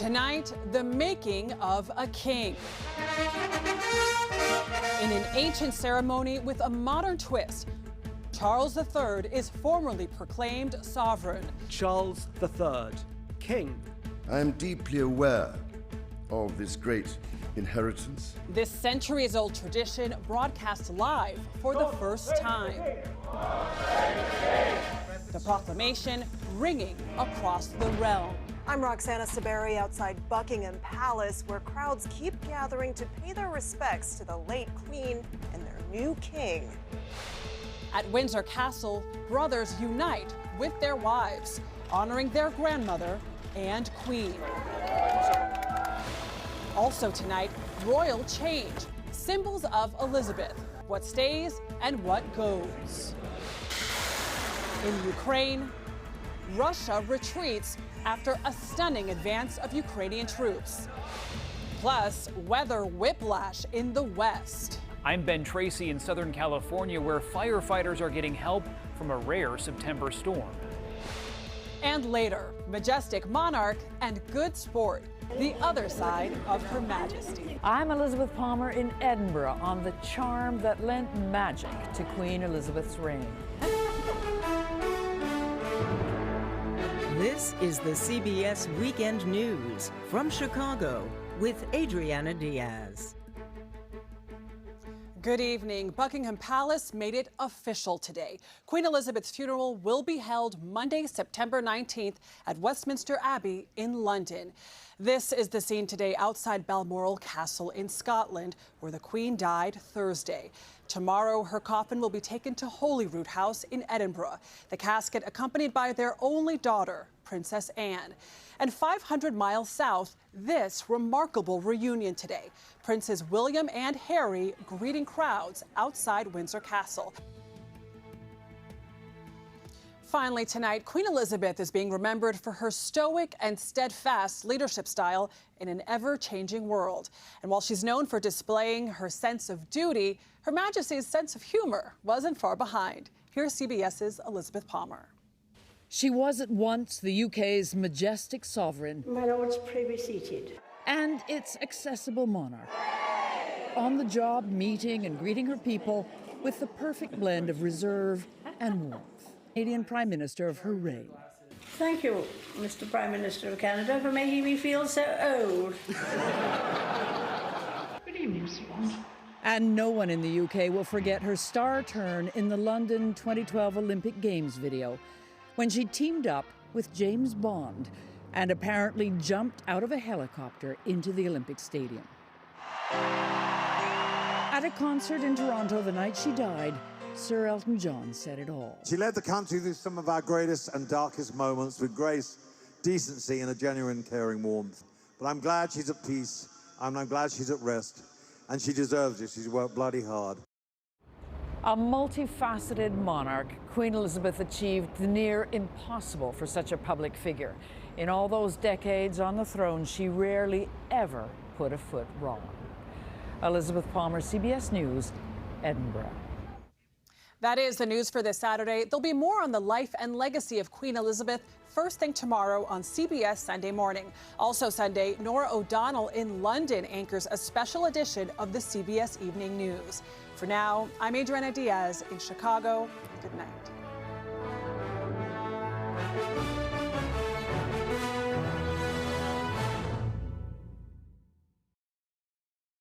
Tonight, the making of a king. In an ancient ceremony with a modern twist, Charles III is formally proclaimed sovereign. Charles III, King. I am deeply aware of this great inheritance. This centuries-old tradition broadcast live for the first time. The proclamation ringing across the realm. I'm Roxana Saberi outside Buckingham Palace, where crowds keep gathering to pay their respects to the late Queen and their new king. At Windsor Castle, brothers unite with their wives, honoring their grandmother and Queen. Also tonight, royal change, symbols of Elizabeth, what stays and what goes. In Ukraine, Russia retreats after a stunning advance of Ukrainian troops. Plus, weather whiplash in the West. I'm Ben Tracy in Southern California, where firefighters are getting help from a rare September storm. And later, majestic monarch and good sport, the other side of Her Majesty. I'm Elizabeth Palmer in Edinburgh on the charm that lent magic to Queen Elizabeth's reign. This is the CBS Weekend News from Chicago with Adriana Diaz. Good evening. Buckingham Palace made it official today. Queen Elizabeth's funeral will be held Monday, September 19th at Westminster Abbey in London. This is the scene today outside Balmoral Castle in Scotland, where the Queen died Thursday. Tomorrow, her coffin will be taken to Holyrood House in Edinburgh, the casket accompanied by their only daughter, Princess Anne. And 500 miles south, this remarkable reunion today. Princes William and Harry greeting crowds outside Windsor Castle. Finally tonight, Queen Elizabeth is being remembered for her stoic and steadfast leadership style in an ever-changing world. And while she's known for displaying her sense of duty, Her Majesty's sense of humor wasn't far behind. Here's CBS's Elizabeth Palmer. She was at once the UK's majestic sovereign. My lords, pray be seated. And its accessible monarch. On the job, meeting and greeting her people with the perfect blend of reserve and warmth. Canadian Prime Minister of her reign. Thank you, Mr. Prime Minister of Canada, for making me feel so old. Good evening, Mr. Bond. And no one in the UK will forget her star turn in the London 2012 Olympic Games video, when she teamed up with James Bond and apparently jumped out of a helicopter into the Olympic Stadium. At a concert in Toronto the night she died, Sir Elton John said it all. She led the country through some of our greatest and darkest moments with grace, decency, and a genuine caring warmth. But I'm glad she's at peace, and I'm glad she's at rest, and she deserves it. She's worked bloody hard. A multifaceted monarch, Queen Elizabeth achieved the near impossible for such a public figure. In all those decades on the throne, she rarely ever put a foot wrong. Elizabeth Palmer, CBS News, Edinburgh. That is the news for this Saturday. There'll be more on the life and legacy of Queen Elizabeth first thing tomorrow on CBS Sunday Morning. Also Sunday, Nora O'Donnell in London anchors a special edition of the CBS Evening News. For now, I'm Adriana Diaz in Chicago. Good night.